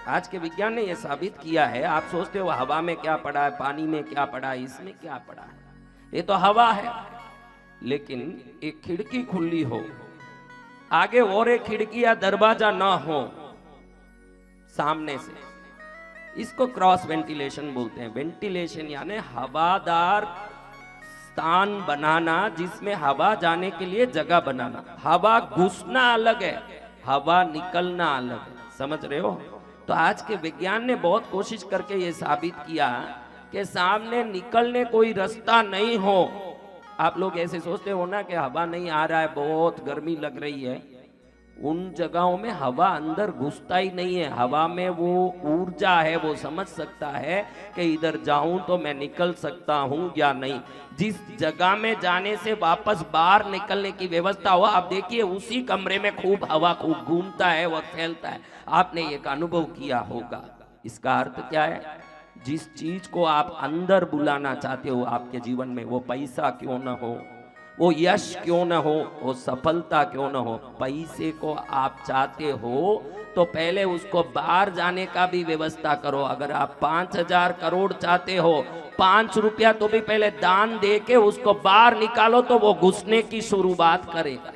आज के विज्ञान ने यह साबित किया है। आप सोचते हो हवा में क्या पड़ा है, पानी में क्या पड़ा है, इसमें क्या पड़ा है, ये तो हवा है। लेकिन एक खिड़की खुली हो, आगे और एक खिड़की या दरवाजा ना हो सामने से, इसको क्रॉस वेंटिलेशन बोलते हैं। वेंटिलेशन यानी हवादार स्थान बनाना, जिसमें हवा जाने के लिए जगह बनाना। हवा घुसना अलग है, हवा निकलना अलग है, समझ रहे हो? तो आज के विज्ञान ने बहुत कोशिश करके ये साबित किया कि सामने निकलने कोई रास्ता नहीं हो। आप लोग ऐसे सोचते हो ना कि हवा नहीं आ रहा है, बहुत गर्मी लग रही है, उन जगहों में हवा अंदर घुसता ही नहीं है। हवा में वो ऊर्जा है, वो समझ सकता है कि इधर जाऊं तो मैं निकल सकता हूं या नहीं। जिस जगह में जाने से वापस बाहर निकलने की व्यवस्था हो, आप देखिए उसी कमरे में खूब हवा खूब घूमता है और फैलता है। आपने एक अनुभव किया होगा। इसका अर्थ क्या है? जिस चीज को आप अंदर बुलाना चाहते हो आपके जीवन में, वो पैसा क्यों ना हो, वो यश क्यों ना हो, वो सफलता क्यों ना हो, पैसे को आप चाहते हो तो पहले उसको बाहर जाने का भी व्यवस्था करो। अगर आप 5,000 करोड़ चाहते हो, 5 रुपया तो भी पहले दान दे के उसको बाहर निकालो तो वो घुसने की शुरुआत करेगा।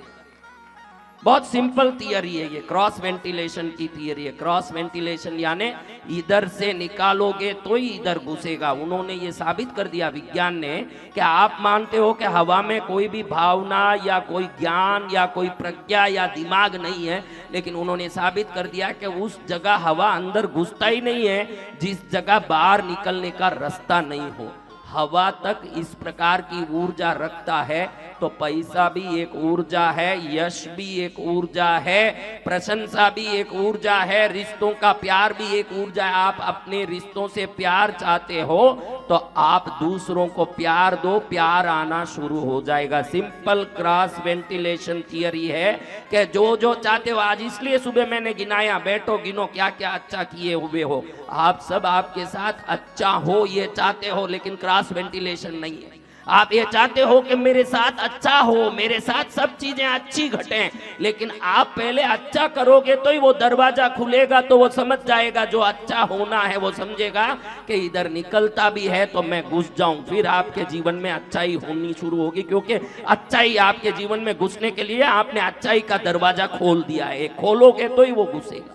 बहुत सिंपल थियरी है ये, क्रॉस वेंटिलेशन की थियरी है। क्रॉस वेंटिलेशन यानी इधर से निकालोगे तो ही इधर घुसेगा। उन्होंने ये साबित कर दिया विज्ञान ने कि आप मानते हो कि हवा में कोई भी भावना या कोई ज्ञान या कोई प्रज्ञा या दिमाग नहीं है, लेकिन उन्होंने साबित कर दिया कि उस जगह हवा अंदर घुसता ही नहीं है जिस जगह बाहर निकलने का रास्ता नहीं हो। हवा तक इस प्रकार की ऊर्जा रखता है तो पैसा भी एक ऊर्जा है, यश भी एक ऊर्जा है, प्रशंसा भी एक ऊर्जा है, रिश्तों का प्यार भी एक ऊर्जा है। आप अपने रिश्तों से प्यार चाहते हो तो आप दूसरों को प्यार दो, प्यार आना शुरू हो जाएगा। सिंपल क्रॉस वेंटिलेशन थियरी है कि जो जो चाहते हो, आज इसलिए सुबह मैंने गिनाया, बैठो गिनो क्या क्या अच्छा किए हुए हो। आप सब आपके साथ अच्छा हो ये चाहते हो, लेकिन क्रॉस वेंटिलेशन नहीं है। आप ये चाहते हो कि मेरे साथ अच्छा हो, मेरे साथ सब चीजें अच्छी घटें, लेकिन आप पहले अच्छा करोगे तो ही वो दरवाजा खुलेगा। तो वो समझ जाएगा, जो अच्छा होना है वो समझेगा कि इधर निकलता भी है तो मैं घुस जाऊं, फिर आपके जीवन में अच्छाई होनी शुरू होगी। क्योंकि अच्छाई आपके जीवन में घुसने के लिए आपने अच्छाई का दरवाजा खोल दिया है, खोलोगे तो ही वो घुसेगा।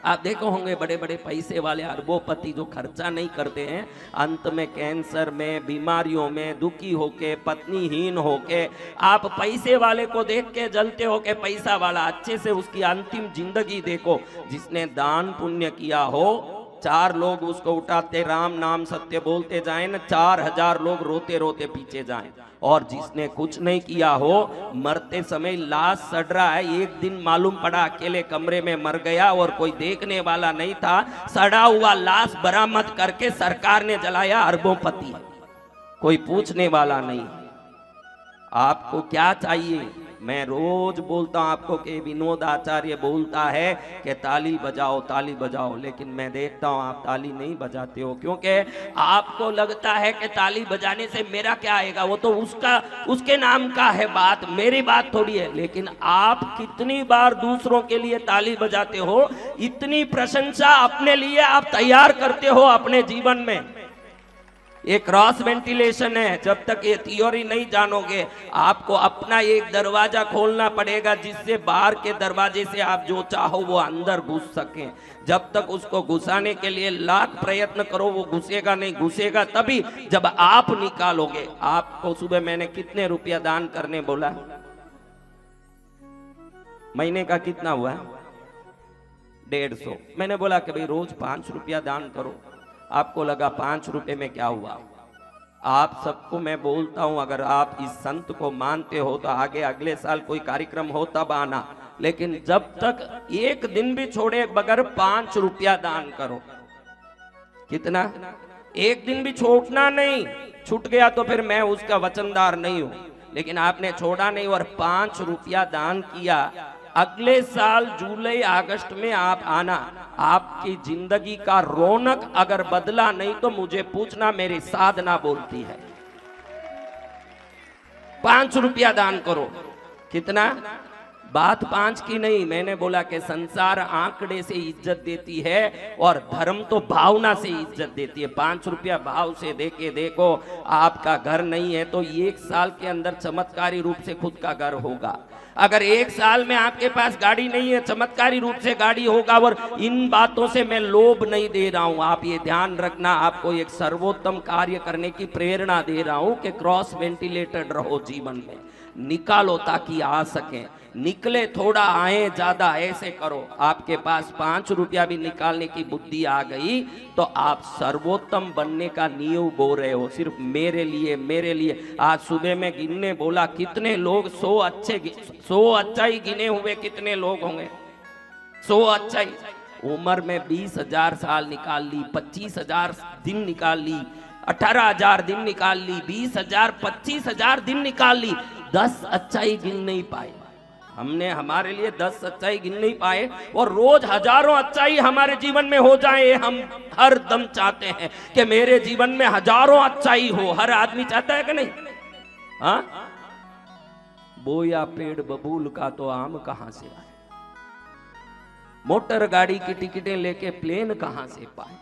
आप देखो होंगे बड़े बड़े पैसे वाले अरबोपति जो खर्चा नहीं करते हैं, अंत में कैंसर में, बीमारियों में दुखी होके, पत्नीहीन होके, आप पैसे वाले को देख के जलते हो कि पैसा वाला, अच्छे से उसकी अंतिम जिंदगी देखो। जिसने दान पुण्य किया हो, 4 लोग उसको उठाते राम नाम सत्य बोलते जाए न, 4,000 लोग रोते रोते पीछे जाएं। और जिसने कुछ नहीं किया हो, मरते समय लाश सड़ रहा है, एक दिन मालूम पड़ा अकेले कमरे में मर गया और कोई देखने वाला नहीं था, सड़ा हुआ लाश बरामद करके सरकार ने जलाया, अरबोपति, कोई पूछने वाला नहीं। आपको क्या चाहिए? मैं रोज बोलता हूं आपको कि विनोद आचार्य बोलता है कि ताली बजाओ ताली बजाओ, लेकिन मैं देखता हूं आप ताली नहीं बजाते हो, क्योंकि आपको लगता है कि ताली बजाने से मेरा क्या आएगा, वो तो उसके नाम का है बात, मेरी बात थोड़ी है। लेकिन आप कितनी बार दूसरों के लिए ताली बजाते हो, इतनी प्रशंसा अपने लिए आप तैयार करते हो अपने जीवन में। ये क्रॉस वेंटिलेशन है। जब तक ये थियोरी नहीं जानोगे, आपको अपना एक दरवाजा खोलना पड़ेगा जिससे बाहर के दरवाजे से आप जो चाहो वो अंदर घुस सके। जब तक उसको घुसाने के लिए लाख प्रयत्न करो वो घुसेगा नहीं। घुसेगा तभी जब आप निकालोगे। आपको सुबह मैंने कितने रुपया दान करने बोला? महीने का कितना हुआ? 150। मैंने बोला कि भाई रोज 5 रुपया दान करो। आपको लगा 5 रुपए में क्या हुआ? आप सबको मैं बोलता हूं, अगर आप इस संत को मानते हो तो आगे अगले साल कोई कार्यक्रम हो तब आना, लेकिन जब तक एक दिन भी छोड़े बगैर 5 रुपया दान करो। कितना? एक दिन भी छोड़ना नहीं। छूट गया तो फिर मैं उसका वचनदार नहीं हूं, लेकिन आपने छोड़ा नहीं और 5 रुपया दान किया। अगले साल जुलाई अगस्त में आप आना, आपकी जिंदगी का रौनक अगर बदला नहीं तो मुझे पूछना, मेरी साधना बोलती है। 5 रुपया दान करो। कितना? बात 5 की नहीं, मैंने बोला कि संसार आंकड़े से इज्जत देती है और धर्म तो भावना से इज्जत देती है। 5 रुपया भाव से देके देखो, आपका घर नहीं है तो 1 साल के अंदर चमत्कारी रूप से खुद का घर होगा। अगर 1 साल में आपके पास गाड़ी नहीं है, चमत्कारी रूप से गाड़ी होगा। और इन बातों से मैं लोभ नहीं दे रहा हूं, आप ये ध्यान रखना, आपको एक सर्वोत्तम कार्य करने की प्रेरणा दे रहा हूं कि क्रॉस वेंटिलेटेड रहो जीवन में, निकालो ताकि आ सके, निकले थोड़ा आए ज्यादा, ऐसे करो। आपके पास 5 रुपया भी निकालने की बुद्धि आ गई तो आप सर्वोत्तम बनने का नींव बो रहे हो। सिर्फ मेरे लिए, मेरे लिए। आज सुबह में गिनने बोला, कितने लोग 100 अच्छाई गिने हुए कितने लोग होंगे? 100 अच्छाई। उम्र में 20,000 साल निकाल ली, 25,000 दिन निकाल ली, 18,000 दिन निकाल ली, 20,000 25,000 दिन निकाल ली, 10 अच्छाई गिन नहीं पाए। हमने हमारे लिए 10 अच्छाई गिन नहीं पाए और रोज हजारों अच्छाई हमारे जीवन में हो जाए। हम हर दम चाहते हैं कि मेरे जीवन में हजारों अच्छाई हो। हर आदमी चाहता है कि नहीं? हाँ, बोया पेड़ बबूल का तो आम कहां से आए, मोटर गाड़ी की टिकटें लेके प्लेन कहां से पाए।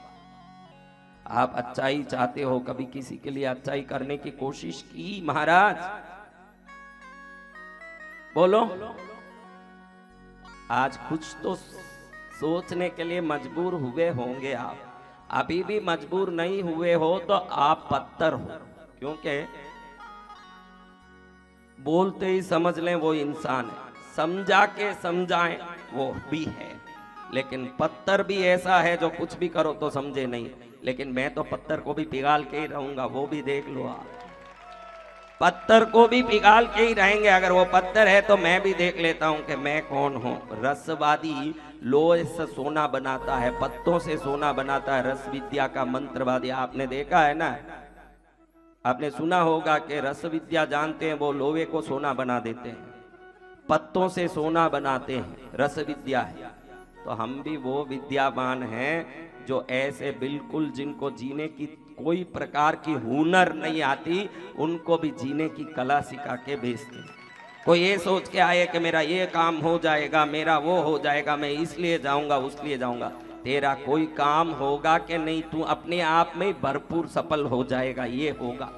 आप अच्छाई चाहते हो, कभी किसी के लिए अच्छाई करने की कोशिश की महाराज? बोलो। आज कुछ तो सोचने के लिए मजबूर हुए होंगे आप। अभी भी मजबूर नहीं हुए हो तो आप पत्थर हो, क्योंकि बोलते ही समझ लें वो इंसान है, समझा के समझाएं वो भी है, लेकिन पत्थर भी ऐसा है जो कुछ भी करो तो समझे नहीं। लेकिन मैं तो पत्थर को भी पिघाल के ही रहूंगा, वो भी देख लो आप। पत्थर को भी पिघाल के ही रहेंगे। अगर वो पत्थर है तो मैं भी देख लेता हूं कि मैं कौन हूं। रसवादी लोहे से सोना बनाता है, पत्तों से सोना बनाता है। रस विद्या का मंत्रवादी आपने देखा है ना, आपने सुना होगा कि रस विद्या जानते हैं, वो लोहे को सोना बना देते हैं, पत्तों से सोना बनाते हैं, रस विद्या है। तो हम भी वो विद्यावान हैं जो ऐसे बिल्कुल, जिनको जीने की कोई प्रकार की हुनर नहीं आती, उनको भी जीने की कला सिखा के भेजते हैं। कोई ये सोच के आए कि मेरा ये काम हो जाएगा, मेरा वो हो जाएगा, मैं इसलिए जाऊंगा उसलिए जाऊंगा। तेरा कोई काम होगा कि नहीं, तू अपने आप में भरपूर सफल हो जाएगा, ये होगा।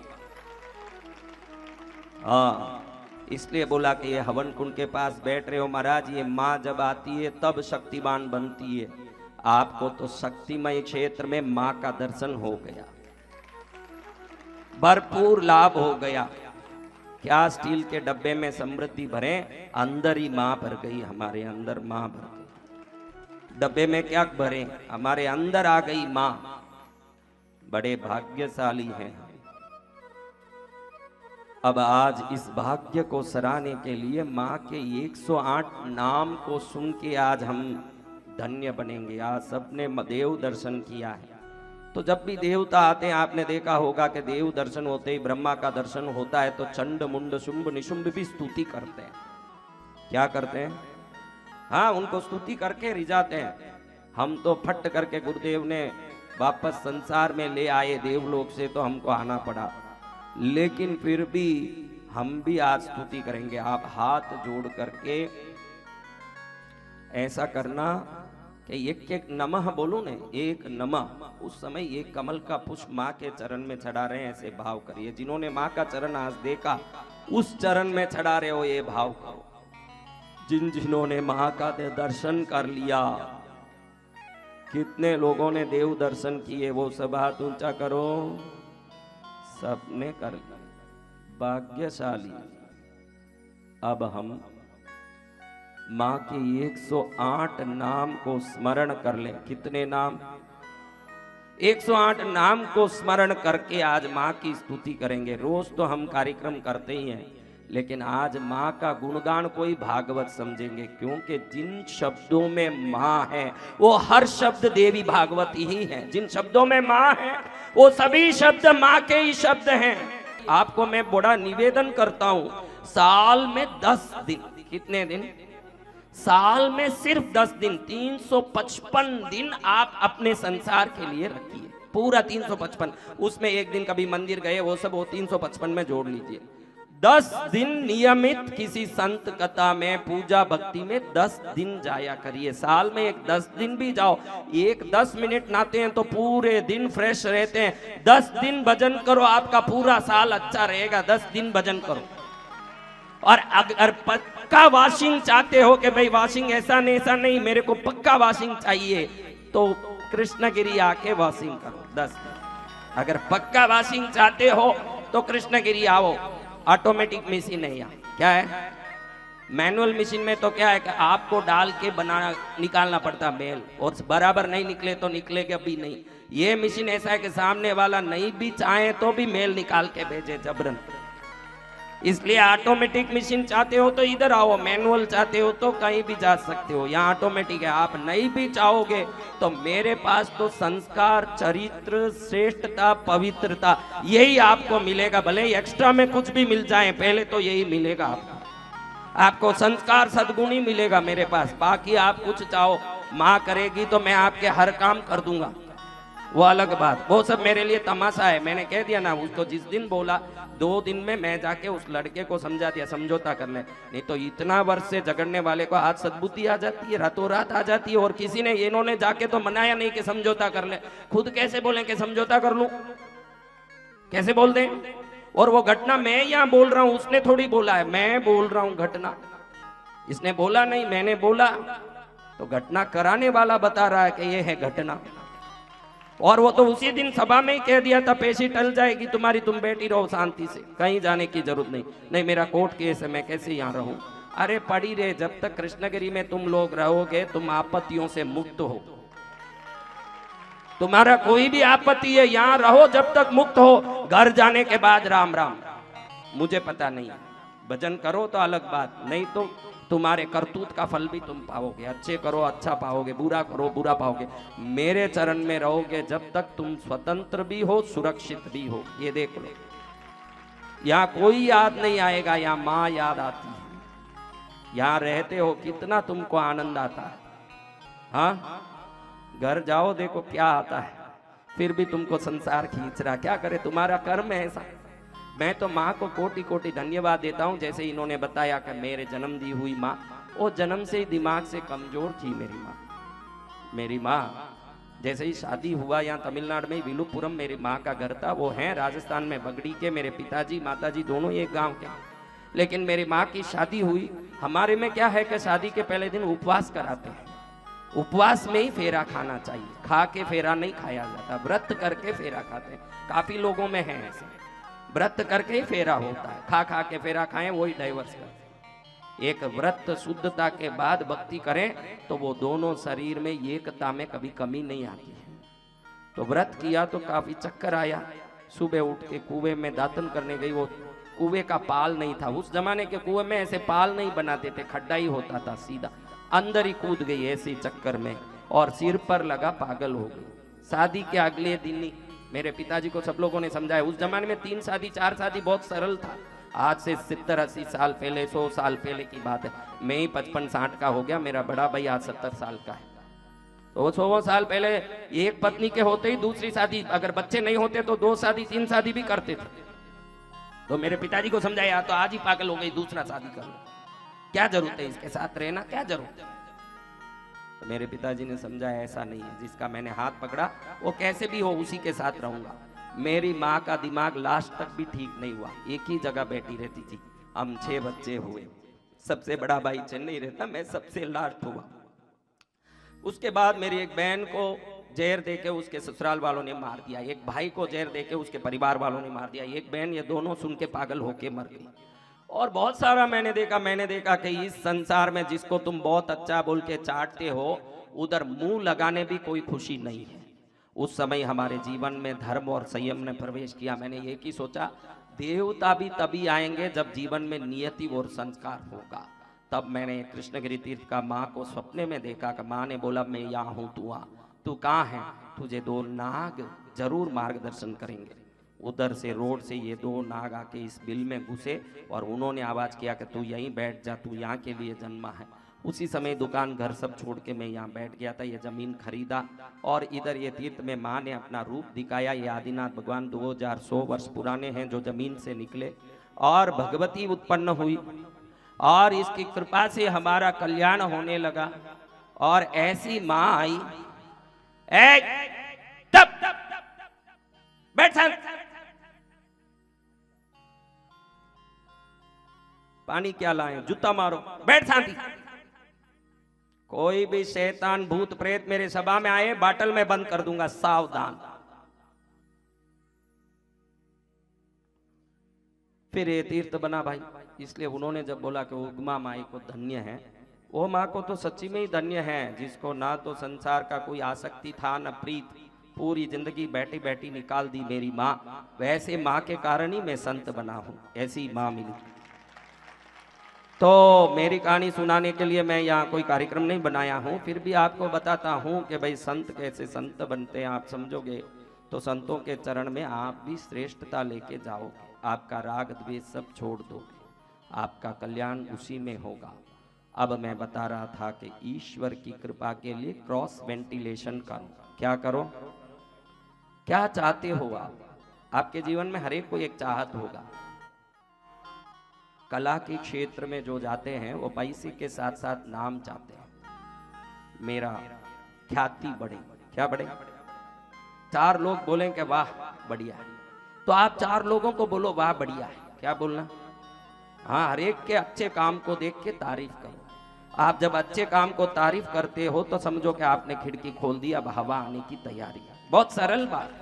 हाँ, इसलिए बोला कि ये हवन कुंड के पास बैठ रहे हो महाराज, ये माँ जब आती है तब शक्तिवान बनती है। आपको तो शक्तिमय क्षेत्र में माँ का दर्शन हो गया, भरपूर लाभ हो गया। क्या स्टील के डब्बे में समृद्धि भरे, अंदर ही माँ भर गई, हमारे अंदर माँ भर गई। डब्बे में क्या भरे, हमारे अंदर आ गई माँ। बड़े भाग्यशाली हैं। अब आज इस भाग्य को सराहने के लिए माँ के 108 नाम को सुन के आज हम धन्य बनेंगे। आज सबने देव दर्शन किया है, तो जब भी देवता आते हैं, आपने देखा होगा कि देव दर्शन होते ही ब्रह्मा का दर्शन होता है तो चंड मुंड शुंभ निशुंभ भी स्तुति करते हैं। क्या करते हैं? हाँ, उनको स्तुति करके रिझाते हैं। हम तो फट करके गुरुदेव ने वापस संसार में ले आए देवलोक से, तो हमको आना पड़ा, लेकिन फिर भी हम भी आज स्तुति करेंगे। आप हाथ जोड़ करके ऐसा करना कि एक नमः बोलो ने, एक नमः। उस समय ये कमल का पुष्प माँ के चरण में चढ़ा रहे हैं, ऐसे भाव करिए। जिन्होंने माँ का चरण आज देखा, उस चरण में चढ़ा रहे हो, ये भाव करो। जिन्होंने माँ का दर्शन कर लिया, कितने लोगों ने देव दर्शन किए, वो सब हाथ ऊंचा करो। सबने कर लिया, भाग्यशाली। अब हम माँ के 108 नाम को स्मरण कर लें। कितने नाम? 108 नाम को स्मरण करके आज माँ की स्तुति करेंगे। रोज तो हम कार्यक्रम करते ही हैं, लेकिन आज माँ का गुणगान कोई भागवत समझेंगे, क्योंकि जिन शब्दों में माँ है वो हर शब्द देवी भागवती ही है। जिन शब्दों में माँ है वो सभी शब्द माँ के ही शब्द हैं। आपको मैं बड़ा निवेदन करता हूं, साल में 10 दिन, कितने दिन? साल में सिर्फ 10 दिन, 355 दिन आप अपने संसार के लिए रखिए, पूरा 355। उसमें एक दिन कभी मंदिर गए, वो सब वो 355 में जोड़ लीजिए। 10 दिन नियमित किसी संत कथा में, पूजा भक्ति में 10 दिन जाया करिए। साल में एक 10 दिन भी जाओ, एक 10 मिनट नहाते हैं तो पूरे दिन फ्रेश रहते हैं। 10 दिन भजन करो, आपका पूरा साल अच्छा रहेगा। 10 दिन भजन करो। और अगर पक्का वॉशिंग चाहते हो कि भाई वॉशिंग ऐसा नहीं, मेरे को पक्का वॉशिंग चाहिए, तो कृष्णगिरी आके वॉशिंग करो 10 दिन। अगर पक्का वॉशिंग चाहते हो तो कृष्णगिरी आओ। ऑटोमेटिक मशीन है यहाँ, क्या है? मैनुअल मशीन में तो क्या है कि आपको डाल के बनाना निकालना पड़ता मेल, और बराबर नहीं निकले तो निकलेगा भी नहीं। ये मशीन ऐसा है कि सामने वाला नहीं भी चाहे तो भी मेल निकाल के भेजे जबरन। इसलिए ऑटोमेटिक मशीन चाहते हो तो इधर आओ, मैनुअल चाहते हो तो कहीं भी जा सकते हो, यहाँ ऑटोमेटिक है। आप नहीं भी चाहोगे तो मेरे पास तो संस्कार, चरित्र, श्रेष्ठता, पवित्रता यही आपको मिलेगा। भले ही एक्स्ट्रा में कुछ भी मिल जाए, पहले तो यही मिलेगा आपको संस्कार सद्गुण ही मिलेगा मेरे पास। बाकी आप कुछ चाहो, माँ करेगी तो मैं आपके हर काम कर दूंगा, वो अलग बात। वो सब मेरे लिए तमाशा है। मैंने कह दिया ना, उसको जिस दिन बोला 2 दिन में मैं जाके उस लड़के को समझा दिया, समझौता कर ले। नहीं तो इतना वर्ष से झगड़ने वाले को आज सद्बुद्धि आ जाती है, रातों रात आ जाती है। और किसी ने, इन्होंने जाके तो मनाया नहीं कि समझौता कर ले, खुद कैसे बोले कि समझौता कर लूं? कैसे बोल दें? और वो घटना मैं यहाँ बोल रहा हूं, उसने थोड़ी बोला है, मैं बोल रहा हूं घटना। इसने बोला नहीं, मैंने बोला, तो घटना कराने वाला बता रहा है कि ये है घटना। और वो तो उसी दिन सभा में ही कह दिया था, पेशी टल जाएगी तुम्हारी, तुम बैठी रहो शांति से, कहीं जाने की जरूरत नहीं। नहीं, मेरा कोर्ट केस है, मैं कैसे यहाँ रहूं? अरे पड़ी रहे, जब तक कृष्णगिरी में तुम लोग रहोगे तुम आपत्तियों से मुक्त हो। तुम्हारा कोई भी आपत्ति है, यहाँ रहो जब तक मुक्त हो। घर जाने के बाद राम राम, मुझे पता नहीं। भजन करो तो अलग बात, नहीं तो तुम्हारे करतूत का फल भी तुम पाओगे। अच्छे करो अच्छा पाओगे, बुरा करो बुरा पाओगे। मेरे चरण में रहोगे जब तक तुम स्वतंत्र भी हो, सुरक्षित भी हो। ये देख लो, यहाँ कोई याद नहीं आएगा, यहाँ माँ याद आती है। यहाँ रहते हो कितना तुमको आनंद आता है। हाँ, घर जाओ देखो क्या आता है, फिर भी तुमको संसार खींच रहा। क्या करे, तुम्हारा कर्म है ऐसा। मैं तो माँ को कोटि कोटि धन्यवाद देता हूँ। जैसे इन्होंने बताया कि मेरे जन्म दी हुई माँ, वो जन्म से ही दिमाग से कमजोर थी मेरी माँ। मेरी माँ जैसे ही शादी हुआ, यहाँ तमिलनाडु में विलुपुरम मेरी माँ का घर था। वो है राजस्थान में बगड़ी के। मेरे पिताजी माताजी दोनों एक गांव के। लेकिन मेरी माँ की शादी हुई। हमारे में क्या है कि शादी के पहले दिन उपवास कराते हैं। उपवास में ही फेरा खाना चाहिए, खा के फेरा नहीं खाया जाता, व्रत करके फेरा खाते हैं। काफी लोगों में है ऐसे, व्रत करके ही फेरा होता है, खा खा के फेरा खाएं वही डाइवर्स करते। एक व्रत शुद्धता के बाद भक्ति करें तो वो दोनों शरीर में एकता में कभी कमी नहीं आती है। तो व्रत किया तो काफी चक्कर आया। सुबह उठ के कुएं में दातन करने गई। वो कुएं का पाल नहीं था, उस जमाने के कुएं में ऐसे पाल नहीं बनाते थे, खड्डा ही होता था सीधा। अंदर ही कूद गई ऐसे चक्कर में और सिर पर लगा, पागल हो गई। शादी के अगले दिन ही मेरे पिताजी को सब लोगों ने समझाया। उस जमाने में 3 शादी 4 शादी बहुत सरल था। आज से 70-80 साल पहले, 100 साल पहले की बात है। मैं ही 55-60 का हो गया, मेरा बड़ा भाई आज 70 साल का है। तो 100 साल पहले एक पत्नी के होते ही दूसरी शादी, अगर बच्चे नहीं होते तो 2 शादी 3 शादी भी करते थे। तो मेरे पिताजी को समझाया, तो आज ही पागल हो गई, दूसरा शादी कर लो, क्या जरूरत है इसके साथ रहना, क्या जरूरत है? तो मेरे पिताजी ने समझाया ऐसा नहीं है, जिसका मैंने हाथ पकड़ा वो कैसे भी हो उसी के साथ रहूंगा। मेरी माँ का दिमाग लास्ट तक भी ठीक नहीं हुआ, एक ही जगह बैठी रहती थी। हम 6 बच्चे हुए, सबसे बड़ा भाई चेन्नई रहता, मैं सबसे लास्ट हुआ। उसके बाद मेरी एक बहन को जहर देके उसके ससुराल वालों ने मार दिया, एक भाई को जहर देके उसके परिवार वालों ने मार दिया, एक बहन, ये दोनों सुन के पागल होके मर गई। और बहुत सारा मैंने देखा कि इस संसार में जिसको तुम बहुत अच्छा बोल के चाटते हो, उधर मुंह लगाने भी कोई खुशी नहीं है। उस समय हमारे जीवन में धर्म और संयम ने प्रवेश किया। मैंने एक ही सोचा, देवता भी तभी आएंगे जब जीवन में नियति और संस्कार होगा। तब मैंने कृष्णगिरी तीर्थ का माँ को सपने में देखा कि माँ ने बोला, मैं यहाँ हूँ, तू आ, तू कहाँ है? तुझे 2 नाग जरूर मार्गदर्शन करेंगे। उधर से रोड से ये 2 नाग आके इस बिल में घुसे और उन्होंने आवाज किया कि तू यहीं बैठ जा, तू यहाँ के लिए जन्मा है। उसी समय दुकान घर सब छोड़ के मैं यहाँ बैठ गया था। ये जमीन खरीदा और इधर ये तीर्थ में माँ ने अपना रूप दिखाया। ये आदिनाथ भगवान 2100 वर्ष पुराने हैं जो जमीन से निकले। और भगवती उत्पन्न हुई और इसकी कृपा से हमारा कल्याण होने लगा। और ऐसी मां आई, तब बैठ शांत, पानी क्या लाए, जूता मारो, बैठ शांति। कोई भी शैतान भूत प्रेत मेरे सभा में आए बाटल में बंद कर दूंगा, सावधान। फिर ये तीर्थ बना भाई, इसलिए उन्होंने जब बोला कि उगमा माई को धन्य है, वो माँ को तो सच्ची में ही धन्य है, जिसको ना तो संसार का कोई आसक्ति था न प्रीत, पूरी जिंदगी बैठी बैठी निकाल दी मेरी माँ। वैसे माँ के कारण ही मैं संत बना हूं, ऐसी माँ मिली। तो मेरी कहानी सुनाने के लिए मैं यहाँ कोई कार्यक्रम नहीं बनाया हूँ, फिर भी आपको बताता हूँ कि भाई संत कैसे संत बनते हैं। आप समझोगे तो संतों के चरण में आप भी श्रेष्ठता लेके जाओगे, आपका राग द्वेष सब छोड़ दोगे, आपका कल्याण उसी में होगा। अब मैं बता रहा था कि ईश्वर की कृपा के लिए क्रॉस वेंटिलेशन करो। क्या करो? क्या चाहते हो आप? आपके जीवन में हर एक को एक चाहत होगा। कला के क्षेत्र में जो जाते हैं वो पैसे के साथ साथ नाम चाहते हैं, मेरा ख्याति बढ़े। क्या बढ़े? 4 लोग बोलें कि वाह बढ़िया है, तो आप 4 लोगों को बोलो वाह बढ़िया है। क्या बोलना? हाँ, हर एक के अच्छे काम को देख के तारीफ करो। आप जब अच्छे काम को तारीफ करते हो तो समझो कि आपने खिड़की खोल दी, अब हवा आने की तैयारी है। बहुत सरल बात।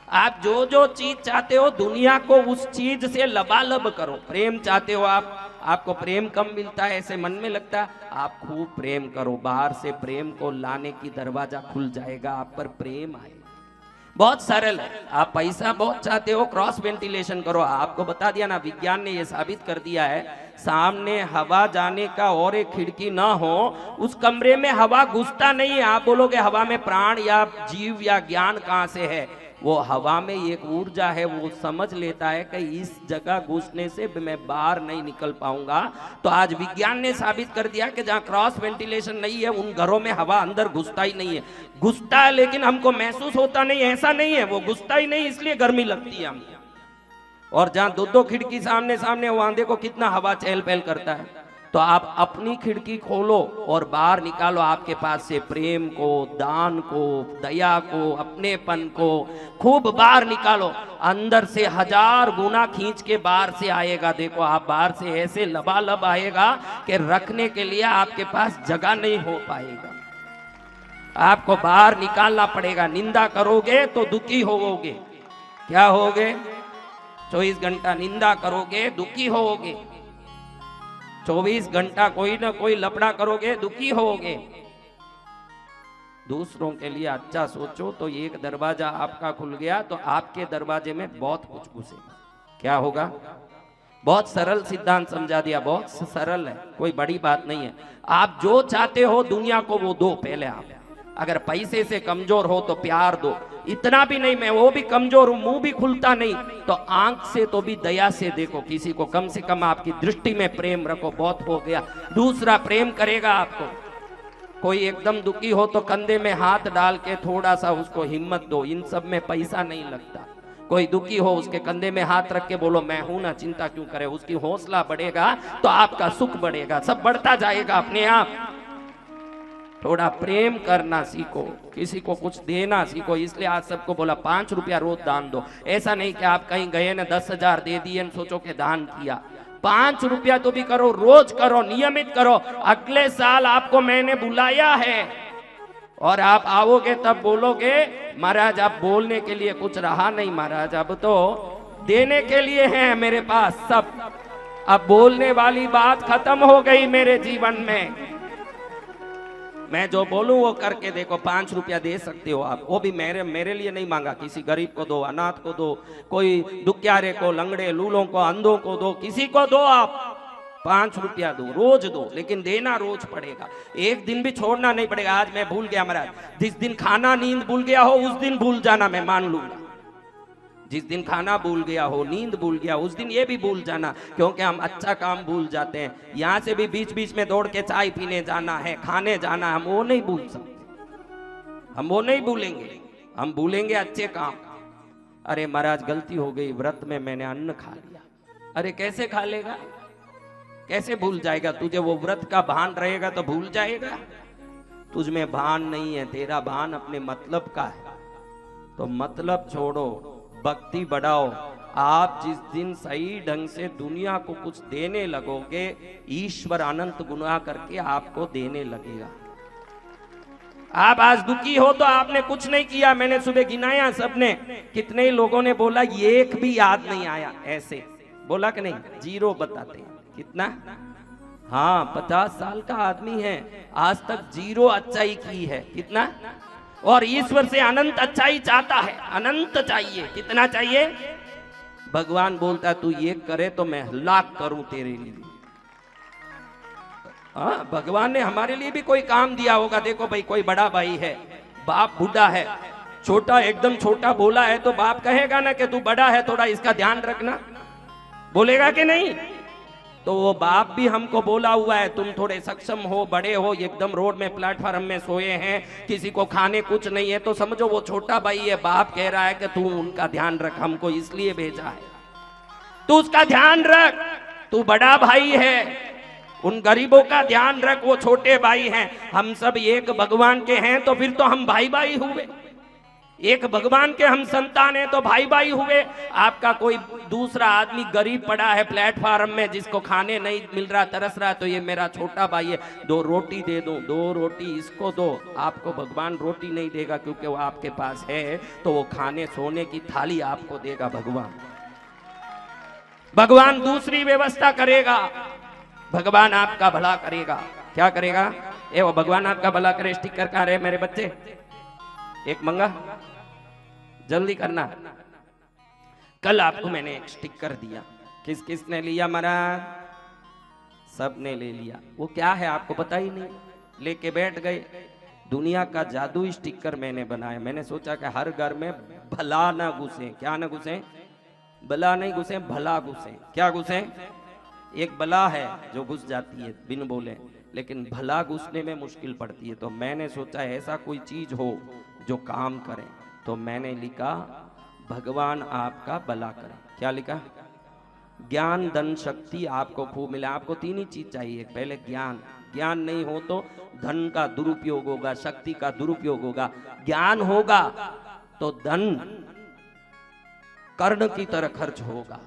आप जो जो चीज चाहते हो दुनिया को उस चीज से लबालब करो। प्रेम चाहते हो आप, आपको प्रेम कम मिलता है ऐसे मन में लगता है, आप खूब प्रेम करो, बाहर से प्रेम को लाने की दरवाजा खुल जाएगा, आप पर प्रेम आएगा। बहुत सरल है। आप पैसा बहुत चाहते हो, क्रॉस वेंटिलेशन करो। आपको बता दिया ना, विज्ञान ने यह साबित कर दिया है, सामने हवा जाने का और एक खिड़की ना हो, उस कमरे में हवा घुसता नहीं है। आप बोलोगे हवा में प्राण या जीव या ज्ञान कहां से है? वो हवा में एक ऊर्जा है, वो समझ लेता है कि इस जगह घुसने से मैं बाहर नहीं निकल पाऊंगा। तो आज विज्ञान ने साबित कर दिया कि जहां क्रॉस वेंटिलेशन नहीं है उन घरों में हवा अंदर घुसता ही नहीं है। घुसता है लेकिन हमको महसूस होता नहीं, ऐसा नहीं है, वो घुसता ही नहीं इसलिए गर्मी लगती है हमको। और जहां 2-2 खिड़की सामने सामने, वहां देखो कितना हवा चहल पहल करता है। तो आप अपनी खिड़की खोलो और बाहर निकालो आपके पास से प्रेम को, दान को, दया को, अपनेपन को खूब बाहर निकालो। अंदर से 1000 गुना खींच के बाहर से आएगा। देखो आप बाहर से ऐसे लबालब आएगा कि रखने के लिए आपके पास जगह नहीं हो पाएगा। आपको बाहर निकालना पड़ेगा। निंदा करोगे तो दुखी होवोगे। क्या होगे? 24 घंटा निंदा करोगे दुखी होगे, 24 घंटा कोई ना कोई लफड़ा करोगे दुखी होगे। दूसरों के लिए अच्छा सोचो तो एक दरवाजा आपका खुल गया तो आपके दरवाजे में बहुत कुछ घुसेगा। क्या होगा? बहुत सरल सिद्धांत समझा दिया, बहुत सरल है, कोई बड़ी बात नहीं है। आप जो चाहते हो दुनिया को वो दो। पहले आप अगर पैसे से कमजोर हो तो प्यार दो, इतना भी नहीं, मैं वो भी कमजोर हूं, मुंह भी खुलता नहीं, तो आंख से तो भी दया से देखो किसी को, कम से कम आपकी दृष्टि में प्रेम रखो, बहुत हो गया। दूसरा प्रेम करेगा आपको। कोई एकदम दुखी हो तो कंधे में हाथ डाल के थोड़ा सा उसको हिम्मत दो, इन सब में पैसा नहीं लगता। कोई दुखी हो उसके कंधे में हाथ रख के बोलो मैं हूं ना, चिंता क्यों करे, उसकी हौसला बढ़ेगा तो आपका सुख बढ़ेगा, सब बढ़ता जाएगा अपने आप। थोड़ा प्रेम करना सीखो, किसी को कुछ देना सीखो। इसलिए आज सबको बोला 5 रुपया रोज दान दो। ऐसा नहीं कि आप कहीं गए ना 10,000 दे दिए न सोचो के दान किया। 5 रुपया तो भी करो, रोज करो, नियमित करो। अगले साल आपको मैंने बुलाया है और आप आओगे तब बोलोगे महाराज आप बोलने के लिए कुछ रहा नहीं महाराज, अब तो देने के लिए है मेरे पास सब। अब बोलने वाली बात खत्म हो गई मेरे जीवन में। मैं जो बोलूं वो करके देखो। 5 रुपया दे सकते हो आप, वो भी मेरे लिए नहीं मांगा, किसी गरीब को दो, अनाथ को दो, कोई दुखियारे को, लंगड़े लूलों को, अंधों को दो, किसी को दो। आप 5 रुपया दो, रोज दो, लेकिन देना रोज पड़ेगा, एक दिन भी छोड़ना नहीं पड़ेगा। आज मैं भूल गया महाराज, जिस दिन खाना नींद भूल गया हो उस दिन भूल जाना, मैं मान लूंगा। जिस दिन खाना भूल गया हो, नींद भूल गया, उस दिन ये भी भूल जाना, क्योंकि हम अच्छा काम भूल जाते हैं। यहाँ से भी बीच बीच में दौड़ के चाय पीने जाना है, खाने जाना, हम वो नहीं भूल सकते, हम वो नहीं भूलेंगे, हम भूलेंगे अच्छे काम। अरे महाराज गलती हो गई, व्रत में मैंने अन्न खा लिया, अरे कैसे खा लेगा, कैसे भूल जाएगा? तुझे वो व्रत का भान रहेगा तो भूल जाएगा? तुझ में भान नहीं है, तेरा भान अपने मतलब का है। तो मतलब छोड़ो, भक्ति बढ़ाओ। आप जिस दिन सही ढंग से दुनिया को कुछ देने लगोगे, ईश्वर अनंत गुना करके आपको देने लगेगा। आप आज दुखी हो तो आपने कुछ नहीं किया, मैंने सुबह गिनाया सबने, कितने ही लोगों ने बोला एक भी याद नहीं आया, ऐसे बोला कि नहीं, जीरो बताते। कितना? हाँ, 50 साल का आदमी है, आज तक जीरो अच्छाई की है। कितना? और ईश्वर से अनंत अच्छाई चाहता है, अनंत चाहिए। कितना चाहिए? भगवान बोलता तू ये करे तो मैं लाख करूं तेरे लिए। हाँ, भगवान ने हमारे लिए भी कोई काम दिया होगा। देखो भाई, कोई बड़ा भाई है, बाप बूढ़ा है, छोटा एकदम छोटा बोला है तो बाप कहेगा ना कि तू बड़ा है, थोड़ा इसका ध्यान रखना, बोलेगा कि नहीं? तो वो बाप भी हमको बोला हुआ है, तुम थोड़े सक्षम हो, बड़े हो, एकदम रोड में प्लेटफार्म में सोए हैं, किसी को खाने कुछ नहीं है, तो समझो वो छोटा भाई है, बाप कह रहा है कि तू उनका ध्यान रख, हमको इसलिए भेजा है, तू उसका ध्यान रख, तू बड़ा भाई है, उन गरीबों का ध्यान रख, वो छोटे भाई हैं, हम सब एक भगवान के हैं, तो फिर तो हम भाई भाई हुए, एक भगवान के हम संतान हैं तो भाई भाई हुए। आपका कोई दूसरा आदमी गरीब पड़ा है प्लेटफार्म में, जिसको खाने नहीं मिल रहा, तरस रहा, तो ये मेरा छोटा भाई है, 2 रोटी दे दो, 2 रोटी इसको दो। आपको भगवान रोटी नहीं देगा क्योंकि वो आपके पास है, तो वो खाने सोने की थाली आपको देगा भगवान। भगवान दूसरी व्यवस्था करेगा, भगवान आपका भला करेगा। क्या करेगा? ए वो भगवान आपका भला करे स्टिकर कहाँ रहे मेरे बच्चे? एक मंगा, जल्दी करना। कल आपको मैंने एक स्टिकर दिया, किस किस ने लिया महाराज? सब ने ले लिया। वो क्या है आपको पता ही नहीं, लेके बैठ गए। दुनिया का जादुई स्टिकर मैंने बनाया। मैंने सोचा कि हर घर में भला ना घुसे। क्या ना घुसे? भला नहीं घुसे, भला घुसे। क्या घुसे? एक बला है जो घुस जाती है बिन बोले, लेकिन भला घुसने में मुश्किल पड़ती है। तो मैंने सोचा ऐसा कोई चीज हो जो काम करे, तो मैंने लिखा भगवान आपका भला करे। क्या लिखा? ज्ञान धन शक्ति आपको खूब मिले। आपको 3 ही चीज चाहिए। पहले ज्ञान, ज्ञान नहीं हो तो धन का दुरुपयोग होगा, शक्ति का दुरुपयोग होगा। ज्ञान होगा तो धन कर्ण की तरह खर्च होगा,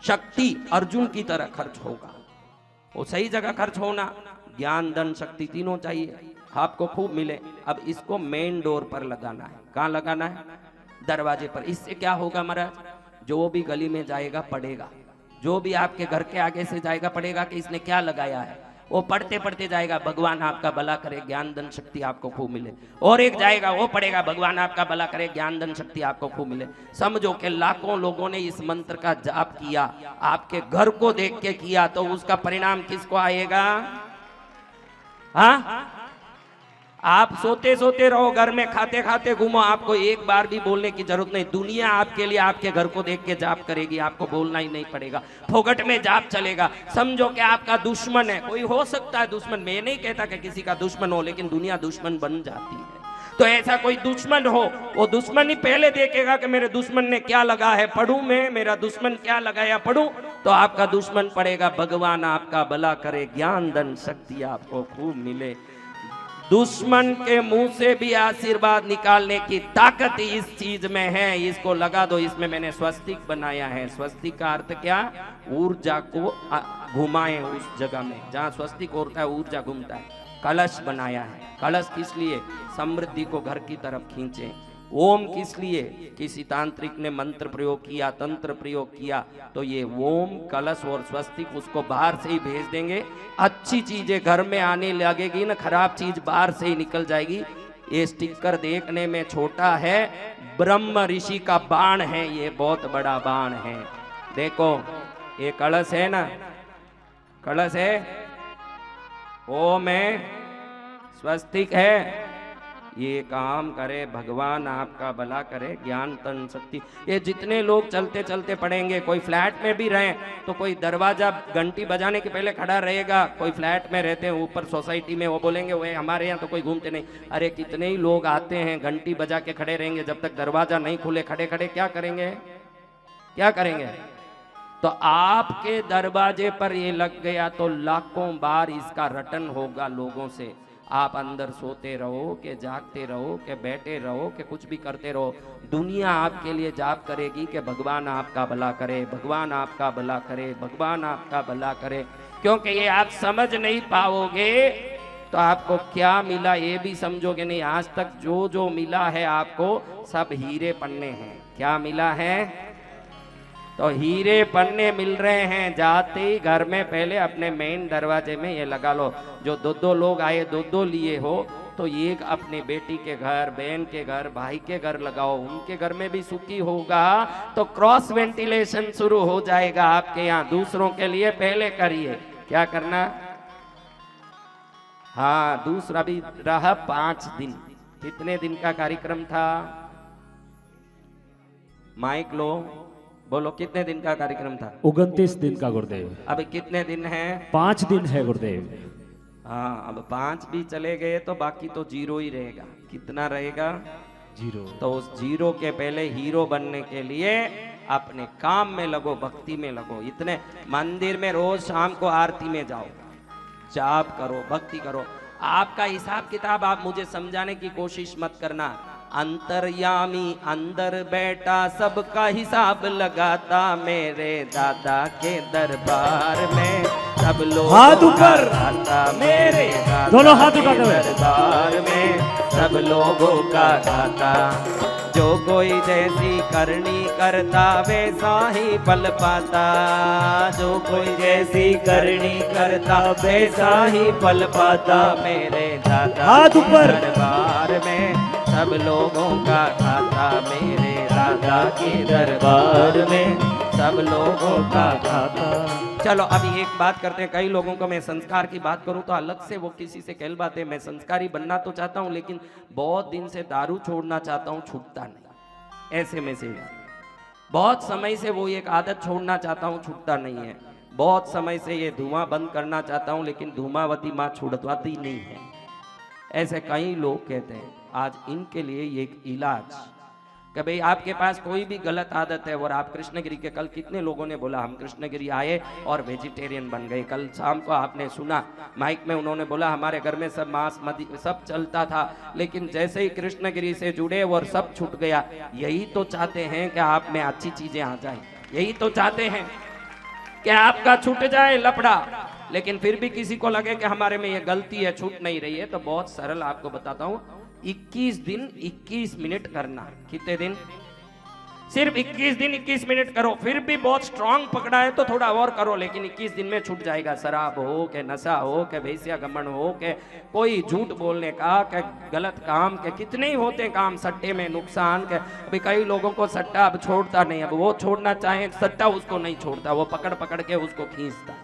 शक्ति अर्जुन की तरह खर्च होगा, वो सही जगह खर्च होना। ज्ञान धन शक्ति तीनों चाहिए, आपको खूब मिले। अब इसको मेन डोर पर लगाना है। कहाँ लगाना है? दरवाजे पर। इससे क्या होगा महाराज? जो भी गली में जाएगा पढ़ेगा, जो भी आपके घर के आगे से जाएगा पढ़ेगा कि इसने क्या लगाया है, वो पढ़ते पढ़ते जाएगा भगवान आपका भला करे, ज्ञान धन शक्ति आपको खूब मिले। और एक जाएगा वो पढ़ेगा भगवान आपका भला करे, ज्ञान धन शक्ति आपको खूब मिले। समझो कि लाखों लोगों ने इस मंत्र का जाप किया, आपके घर को देख के किया, तो उसका परिणाम किसको आएगा? हाँ, आप सोते सोते रहो, घर में खाते खाते घूमो, आपको एक बार भी बोलने की जरूरत नहीं। दुनिया आपके लिए आपके घर को देख के जाप करेगी, आपको बोलना ही नहीं पड़ेगा, फोगट में जाप चलेगा। समझो कि आपका दुश्मन है, कोई हो सकता है दुश्मन, मैं नहीं कहता कि किसी का दुश्मन हो, लेकिन दुनिया दुश्मन बन जाती है। तो ऐसा कोई दुश्मन हो, वो दुश्मन ही पहले देखेगा कि मेरे दुश्मन ने क्या लगा है, पढ़ूं मैं, मेरा दुश्मन क्या लगाया पढ़ूं, तो आपका दुश्मन पढ़ेगा भगवान आपका भला करे, ज्ञान धन शक्ति आपको खूब मिले। दुश्मन के मुंह से भी आशीर्वाद निकालने की ताकत इस चीज में है। इसको लगा दो। इसमें मैंने स्वस्तिक बनाया है। स्वस्तिक का अर्थ क्या? ऊर्जा को घुमाए उस जगह में जहां स्वस्तिक होता है, ऊर्जा घूमता है। कलश बनाया है। कलश किस लिए? समृद्धि को घर की तरफ खींचे। ओम किस लिए? किसी तांत्रिक ने मंत्र प्रयोग किया, तंत्र प्रयोग किया, तो ये ओम, कलश और स्वस्तिक उसको बाहर से ही भेज देंगे। अच्छी चीजें घर में आने लगेगी ना, खराब चीज बाहर से ही निकल जाएगी। ये स्टिकर देखने में छोटा है, ब्रह्म ऋषि का बाण है, ये बहुत बड़ा बाण है। देखो ये कलश है ना, कलश है, ओम है, स्वस्तिक है, ये काम करे भगवान आपका भला करे, ज्ञान तन शक्ति। ये जितने लोग चलते चलते पढ़ेंगे, कोई फ्लैट में भी रहें तो कोई दरवाजा घंटी बजाने के पहले खड़ा रहेगा। कोई फ्लैट में रहते हैं ऊपर सोसाइटी में, वो बोलेंगे वो हमारे यहाँ तो कोई घूमते नहीं। अरे कितने ही लोग आते हैं घंटी बजा के खड़े रहेंगे, जब तक दरवाजा नहीं खुले खड़े खड़े क्या करेंगे? क्या करेंगे? तो आपके दरवाजे पर ये लग गया तो लाखों बार इसका रटन होगा लोगों से। आप अंदर सोते रहो कि जागते रहो कि बैठे रहो कि कुछ भी करते रहो, दुनिया आपके लिए जाप करेगी कि भगवान आपका भला करे, भगवान आपका भला करे, भगवान आपका भला करे। क्योंकि ये आप समझ नहीं पाओगे तो आपको क्या मिला ये भी समझोगे नहीं। आज तक जो जो मिला है आपको सब हीरे पन्ने हैं। क्या मिला है? तो हीरे पन्ने मिल रहे हैं। जाते ही घर में पहले अपने मेन दरवाजे में ये लगा लो। जो दो दो लोग आए, दो दो लिए हो, तो ये अपने बेटी के घर, बहन के घर, भाई के घर लगाओ। उनके घर में भी सुखी होगा तो क्रॉस वेंटिलेशन शुरू हो जाएगा आपके यहाँ। दूसरों के लिए पहले करिए। क्या करना? हाँ, दूसरा भी रहा 5 दिन। कितने दिन का कार्यक्रम था? माइक लो, बोलो कितने दिन का कार्यक्रम था? 29 दिन का गुरुदेव। अब कितने दिन है? 5 दिन है गुरुदेव। हाँ, अब 5 भी चले गए तो बाकी तो 0 ही रहेगा। कितना रहेगा? 0। तो उस 0 के पहले हीरो बनने के लिए अपने काम में लगो, भक्ति में लगो। इतने मंदिर में रोज शाम को आरती में जाओ, जाप करो, भक्ति करो। आपका हिसाब किताब आप मुझे समझाने की कोशिश मत करना। अंतर्यामी अंदर बैठा सबका हिसाब लगाता, मेरे दादा के दरबार में सब लोग हाथ ऊपर गाता, मेरे दोनों हाथ ऊपर दरबार में सब लोगों का गाता। जो कोई जैसी करनी करता वैसा ही फल पाता, जो कोई जैसी करनी करता वैसा ही फल पाता, मेरे दादा हाथ ऊपर दरबार में सब लोगों का खाता, मेरे दादा के दरबार में सब लोगों का खाता। चलो अभी एक बात करते हैं। कई लोगों को मैं संस्कार की बात करूं तो अलग से वो किसी से कहलवाते हैं। मैं संस्कारी बनना तो चाहता हूं लेकिन बहुत दिन से दारू छोड़ना चाहता हूं, छूटता नहीं। ऐसे में से बहुत समय से वो एक आदत छोड़ना चाहता हूं, छूटता नहीं है। बहुत समय से ये धुआं बंद करना चाहता हूं लेकिन धूमावती माँ छुड़वाती नहीं है। ऐसे कई लोग कहते हैं। आज इनके लिए ये एक इलाज कि भाई आपके पास कोई भी गलत आदत है। और आप कृष्णगिरी के कल कितने लोगों ने बोला हम कृष्णगिरी आए और वेजिटेरियन बन गए। कल शाम को आपने सुना माइक में, उन्होंने बोला हमारे घर में सब मांस मदी सब चलता था लेकिन जैसे ही कृष्णगिरी से जुड़े और सब छूट गया। यही तो चाहते हैं कि आप में अच्छी चीजें आ जाए, यही तो चाहते हैं कि आपका छूट जाए लपड़ा। लेकिन फिर भी किसी को लगे कि हमारे में ये गलती है, छूट नहीं रही है। तो बहुत सरल आपको बताता हूं, 21 दिन 21 मिनट करना। कितने दिन? सिर्फ 21 दिन 21 मिनट करो। फिर भी बहुत स्ट्रांग पकड़ा है तो थोड़ा और करो, लेकिन 21 दिन में छूट जाएगा। शराब हो के नशा हो के भैंसिया गमन हो के कोई झूठ बोलने का के गलत काम के, कितने ही होते काम सट्टे में नुकसान के। अभी कई लोगों को सट्टा अब छोड़ता नहीं। अब वो छोड़ना चाहे सट्टा उसको नहीं छोड़ता, वो पकड़ पकड़ के उसको खींचता।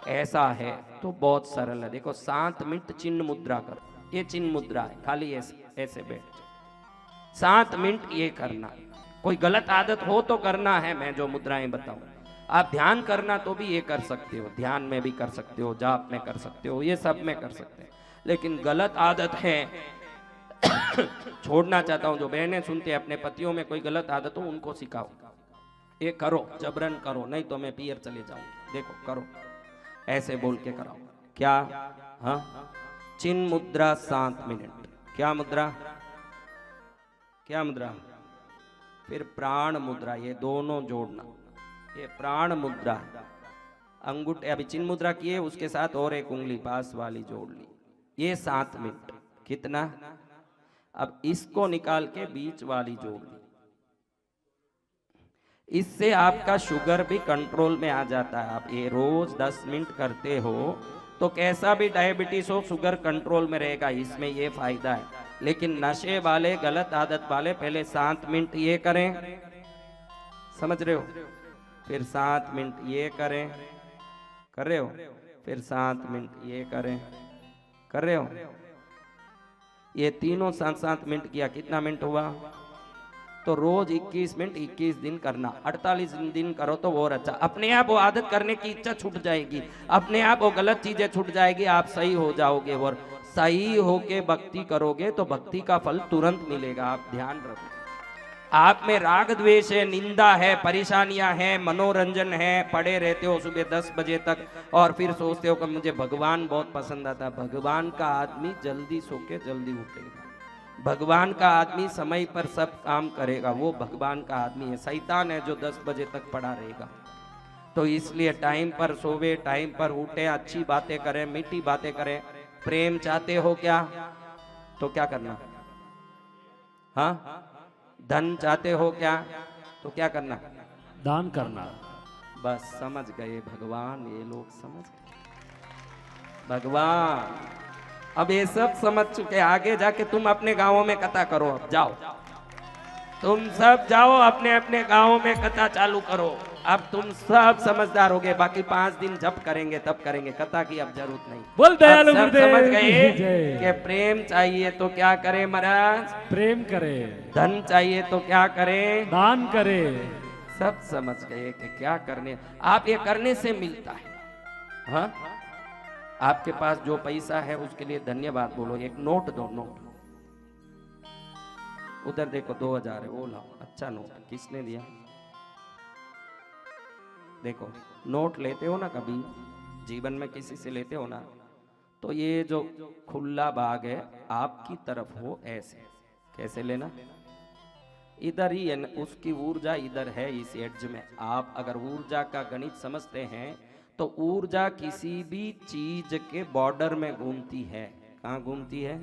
ऐसा है तो बहुत सरल है। देखो 7 मिनट चिन्ह मुद्रा करो। ये चिन्ह मुद्रा है, खाली ऐसे ऐसे बैठ 7 मिनट ये करना। कोई गलत आदत हो तो करना है, मैं जो मुद्राएं बताऊं। आप ध्यान करना तो भी ये कर सकते हो, ध्यान में भी कर सकते हो, जाप में कर सकते हो, ये सब में कर सकते हैं। लेकिन गलत आदत है छोड़ना चाहता हूं। जो बहनें सुनते हैं अपने पतियों में कोई गलत आदत हो उनको सिखाओ, ये करो, जबरन करो, नहीं तो मैं पियर चले जाऊंगी। देखो करो, ऐसे बोल के कराओ। क्या? हाँ, चिन्ह मुद्रा 7 मिनट। क्या मुद्रा? क्या मुद्रा? फिर प्राण मुद्रा, ये दोनों जोड़ना। ये प्राण मुद्रा, अंगूठे अभी चिन्ह मुद्रा किए, उसके साथ और एक उंगली पास वाली जोड़ ली। ये 7 मिनट। कितना? अब इसको निकाल के बीच वाली जोड़ ली। इससे आपका शुगर भी कंट्रोल में आ जाता है। आप ये रोज 10 मिनट करते हो तो कैसा भी डायबिटीज हो शुगर कंट्रोल में रहेगा। इसमें ये फायदा है। लेकिन नशे वाले गलत आदत वाले पहले 7 मिनट ये करें, समझ रहे हो? फिर 7 मिनट ये करें, कर रहे हो? फिर 7 मिनट ये करें, कर रहे हो? ये तीनों 7-7 मिनट किया, कितना मिनट हुआ? तो रोज 21 मिनट 21 दिन करना। 48 दिन करो तो और अच्छा। अपने आप वो आदत करने की इच्छा छूट जाएगी, अपने आप वो गलत चीजें छूट जाएगी, आप सही हो जाओगे। और सही होके भक्ति करोगे तो भक्ति का फल तुरंत मिलेगा। आप ध्यान रखो। आप में राग द्वेष है, निंदा है, परेशानियां हैं, मनोरंजन है, पड़े रहते हो सुबह 10 बजे तक और फिर सोचते हो कि मुझे भगवान बहुत पसंद आता है। भगवान का आदमी जल्दी सो के जल्दी उठेगा, भगवान का आदमी समय पर सब काम करेगा, वो भगवान का आदमी है। शैतान है जो 10 बजे तक पड़ा रहेगा। तो इसलिए टाइम पर सोवे, टाइम पर उठे, अच्छी बातें करें, मीठी बातें करें। प्रेम चाहते हो क्या तो क्या करना? हाँ, धन चाहते हो क्या तो क्या करना? दान करना। बस समझ गए भगवान, ये लोग समझ गए भगवान। अब ये सब समझ चुके, आगे जाके तुम अपने गांवों में कथा करो। अब जाओ, तुम सब जाओ अपने अपने गांवों में कथा चालू करो। अब तुम सब समझदार हो गए, बाकी 5 दिन जब करेंगे तब करेंगे, कथा की अब जरूरत नहीं। बोल दयालु अब सब गुरुदेव समझ की गए जय। कि प्रेम चाहिए तो क्या करे महाराज? प्रेम करे, धन चाहिए तो क्या करे? दान करे। सब समझ गए कि क्या करने, आप ये करने से मिलता है। हाँ, आपके पास जो पैसा है उसके लिए धन्यवाद बोलो। एक नोट दो, नोट उधर देखो 2000 है, वो लाओ, अच्छा नोट। किसने दिया? देखो, नोट लेते हो ना कभी जीवन में, किसी से लेते हो ना, तो ये जो खुला भाग है आपकी तरफ हो, ऐसे कैसे लेना? इधर ही है, उसकी ऊर्जा इधर है इस एड्ज में। आप अगर ऊर्जा का गणित समझते हैं तो ऊर्जा किसी भी चीज के बॉर्डर में घूमती है। कहाँ घूमती है?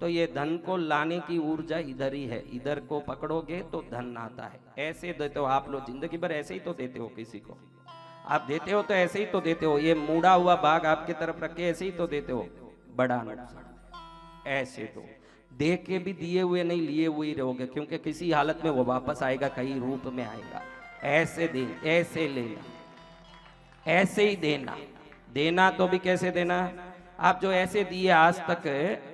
तो ये धन को लाने की ऊर्जा इधर ही है, इधर को पकड़ोगे तो धन आता है। ऐसे देते हो आप लोग, जिंदगी भर ऐसे ही तो देते हो, किसी को आप देते हो तो ऐसे ही तो देते हो। ये मुड़ा हुआ बाग आपके तरफ रख के ऐसे ही तो देते हो, बड़ा नुकसान। ऐसे तो दे के भी दिए हुए नहीं, लिए हुए ही रहोगे, क्योंकि किसी हालत में वो वापस आएगा, कहीं रूप में आएगा। ऐसे दे, ऐसे लेना, ऐसे ही देना। देना तो भी कैसे देना? आप जो ऐसे दिए आज तक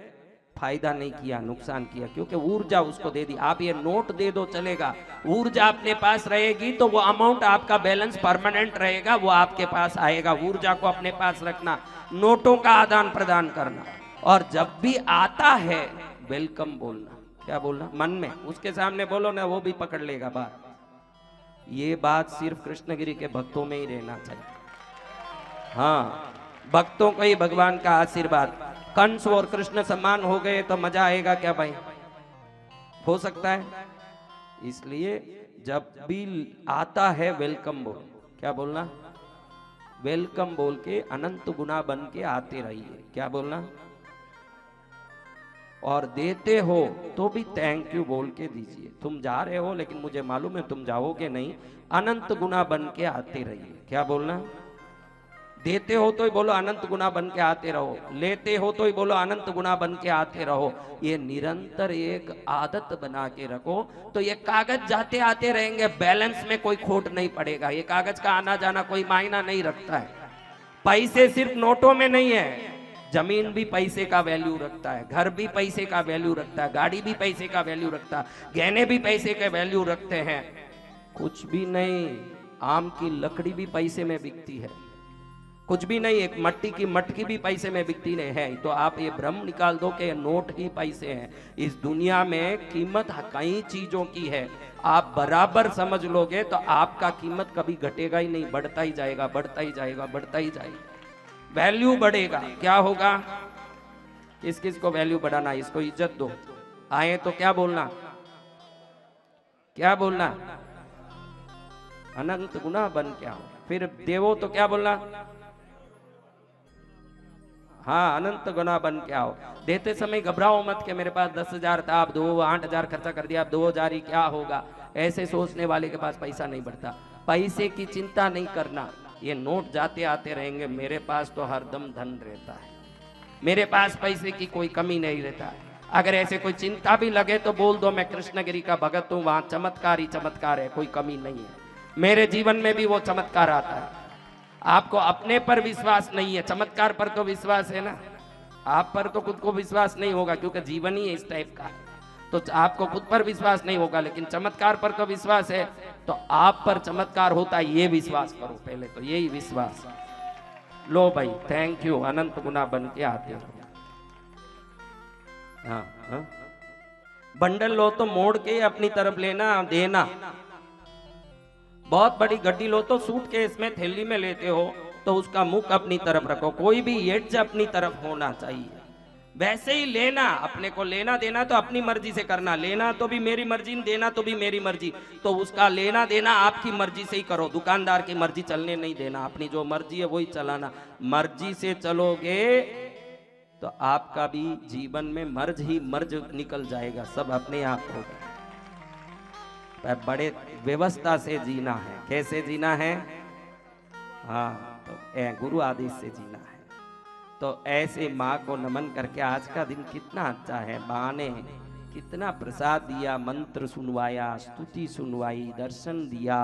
फायदा नहीं किया, नुकसान किया, क्योंकि ऊर्जा उसको दे दी। आप ये नोट दे दो चलेगा, ऊर्जा अपने पास रहेगी तो वो अमाउंट आपका बैलेंस परमानेंट रहेगा, वो आपके पास आएगा। ऊर्जा को अपने पास रखना, नोटों का आदान प्रदान करना, और जब भी आता है वेलकम बोलना। क्या बोलना? मन में उसके सामने बोलो ना, वो भी पकड़ लेगा बात। ये बात सिर्फ कृष्णगिरी के भक्तों में ही रहना चाहिए। हाँ, भक्तों को ही भगवान का आशीर्वाद। कंस और कृष्ण समान हो गए तो मजा आएगा क्या भाई? हो सकता है? इसलिए जब भी आता है वेलकम बोल। क्या बोलना? वेलकम बोल के अनंत गुना बन के आते रहिए। क्या बोलना? और देते हो तो भी थैंक यू बोल के दीजिए। तुम जा रहे हो लेकिन मुझे मालूम है तुम जाओगे नहीं, अनंत गुना बन के आते रहिए। क्या बोलना? देते हो तो ही बोलो अनंत गुना बन के आते रहो, लेते हो तो ही बोलो अनंत गुना बन के आते रहो। ये निरंतर एक आदत बना के रखो तो ये कागज जाते आते रहेंगे, बैलेंस में कोई खोट नहीं पड़ेगा। ये कागज का आना जाना कोई मायना नहीं रखता है। पैसे सिर्फ नोटों में नहीं है, जमीन भी पैसे का वैल्यू रखता है, घर भी पैसे का वैल्यू रखता है, गाड़ी भी पैसे का वैल्यू रखता है, गहने भी पैसे के वैल्यू रखते हैं। कुछ भी नहीं, आम की लकड़ी भी पैसे में बिकती है। कुछ भी नहीं, एक मट्टी की मटकी भी पैसे में बिकती नहीं है। तो आप ये भ्रम निकाल दो कि नोट ही पैसे हैं। इस दुनिया में कीमत कई चीजों की है, आप बराबर समझ लोगे तो आपका कीमत कभी घटेगा ही नहीं, बढ़ता ही जाएगा, बढ़ता ही जाएगा, बढ़ता ही जाएगा, वैल्यू बढ़ेगा। क्या होगा? किस किस को वैल्यू बढ़ाना? इसको इज्जत दो। आए तो क्या बोलना? क्या बोलना? अनंत गुना बन के आओ। फिर देवो तो क्या बोलना? हाँ, अनंत गुना बन के आओ। देते समय घबराओ मत कि मेरे पास 10,000 था, अब 8,000 खर्चा कर दिया, अब 2,000 ही क्या होगा। ऐसे सोचने वाले के पास पैसा नहीं बढ़ता। पैसे की चिंता नहीं करना, ये नोट जाते आते रहेंगे। मेरे पास तो हरदम धन रहता है, मेरे पास पैसे की कोई कमी नहीं रहता है। अगर ऐसे कोई चिंता भी लगे तो बोल दो मैं कृष्णगिरी का भगत हूँ, वहां चमत्कार ही चमत्कार है, कोई कमी नहीं है। मेरे जीवन में भी वो चमत्कार आता है। आपको अपने पर विश्वास नहीं है, चमत्कार पर तो विश्वास है ना। आप पर तो खुद को विश्वास नहीं होगा क्योंकि जीवन ही इस टाइप का है, तो आपको खुद पर विश्वास नहीं होगा, लेकिन चमत्कार पर तो विश्वास है। तो आप पर चमत्कार होता है ये विश्वास करो, पहले तो यही विश्वास। लो भाई, थैंक यू, अनंत गुना बन के आते हो। हाँ हाँ, बंडल लो तो मोड़ के अपनी तरफ लेना देना, बहुत बड़ी गड्डी लो तो सूटकेस में थैली में लेते हो तो उसका मुख अपनी तरफ रखो, कोई भी एड्ज अपनी तरफ होना चाहिए। वैसे ही लेना, अपने को लेना देना तो अपनी मर्जी से करना, लेना तो भी मेरी मर्जी, देना तो भी मेरी मर्जी, तो उसका लेना देना आपकी मर्जी से ही करो, दुकानदार की मर्जी चलने नहीं देना, अपनी जो मर्जी है वही चलाना। मर्जी से चलोगे तो आपका भी जीवन में मर्ज ही मर्ज निकल जाएगा, सब अपने आप होगा। बड़े व्यवस्था से जीना है। कैसे जीना है? हाँ, तो गुरु आदेश से जीना है। तो ऐसे माँ को नमन करके आज का दिन कितना अच्छा है। माँ ने कितना प्रसाद दिया, मंत्र सुनवाया, स्तुति सुनवाई, दर्शन दिया।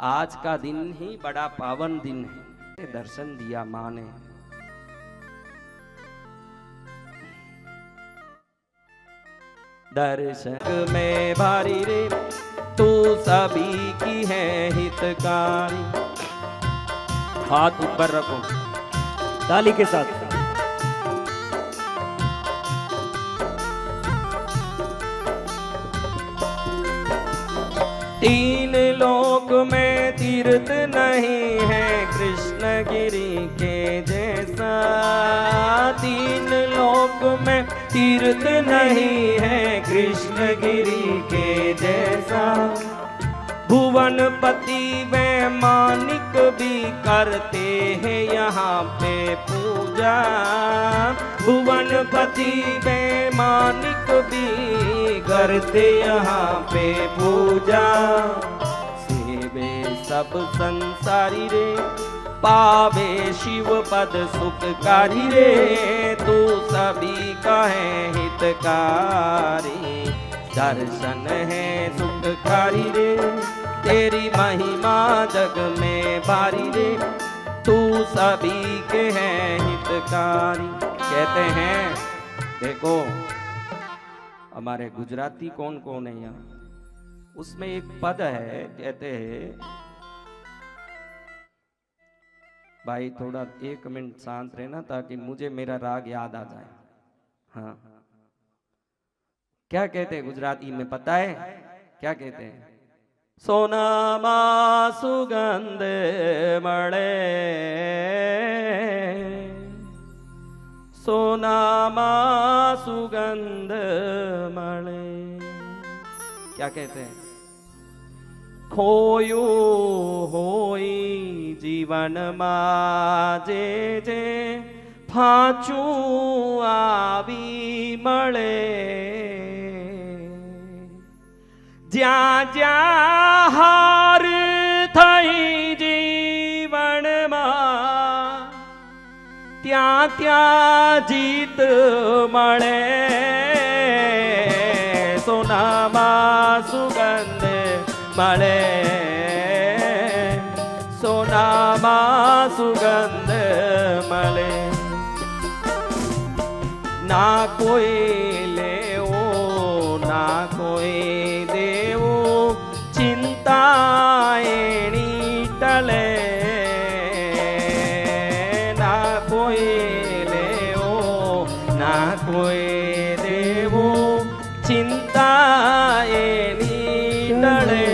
आज का दिन ही बड़ा पावन दिन है, दर्शन दिया माँ ने। दर्शन में भारी रे तू सभी की है हितकारी। हाथ ऊपर रखो ताली के साथ। तीन लोक में तीर्थ नहीं है कृष्ण गिरी के जैसा, तीन लोक में तीर्थ नहीं है कृष्ण गिरी के जैसा। भुवनपति वैमानिक भी करते हैं यहाँ पे पूजा, भुवनपति वैमानिक भी करते यहाँ पे पूजा। सेवे सब संसारी रे पावे शिव पद सुखकारी रे, तू सभी का है हितकारी। दर्शन है सुखकारी रे तेरी महिमा जग में भारी रे, तू सभी के हैं हितकारी। कहते हैं, देखो हमारे गुजराती कौन कौन है यहाँ, उसमें एक पद है, कहते हैं भाई थोड़ा 1 मिनट शांत रहना ताकि मुझे मेरा राग याद आ जाए। हाँ, क्या कहते हैं गुजराती में पता है? क्या कहते हैं? सोनामा सुगंध मळे, सोनामा सुगंध मळे। क्या कहते हैं? खोयू होई जीवन माजे जे फाचू आवी मळे। ज्या ज्या हार थई जीवन मा, त्या त्या जीत मळे। सोनामा सुगंध मळे, सोनामा सुगंध मळे। ना कोई लेओ ना कोई देवो, चिंता एनी टले। ना कोई लेओ ना कोई देवो, चिंता एनी टले।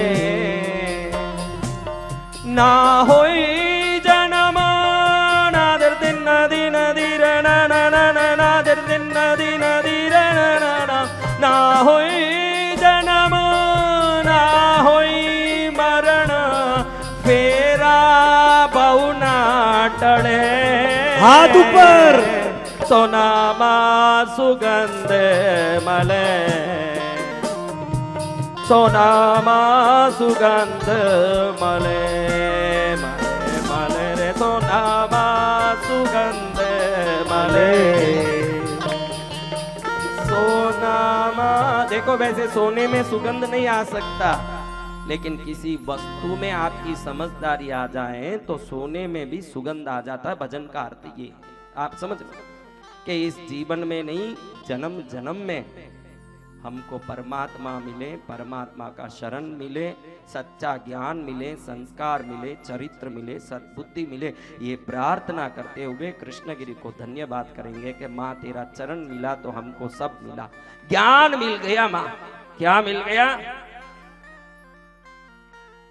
ना होई जन्म नादर दिन नदी नदी रणा नादर दिन नदी नदी रणा। ना होई जन्म ना होई मरण, फेरा बहुना टले। हाथ ऊपर। सोनामा सुगंध मले, सोनामा सुगंध मले मले मले रे, सोनामा सुगंध मले। सोनामा, देखो वैसे सोने में सुगंध नहीं आ सकता, लेकिन किसी वस्तु में आपकी समझदारी आ जाए तो सोने में भी सुगंध आ जाता है। भजन का अर्थ ये आप समझ कि इस जीवन में नहीं, जन्म जन्म में हमको परमात्मा मिले, परमात्मा का शरण मिले, सच्चा ज्ञान मिले, संस्कार मिले, चरित्र मिले, सद्बुद्धि मिले, ये प्रार्थना करते हुए कृष्णगिरी को धन्यवाद करेंगे कि माँ तेरा चरण मिला तो हमको सब मिला। ज्ञान मिल गया माँ, क्या मिल गया?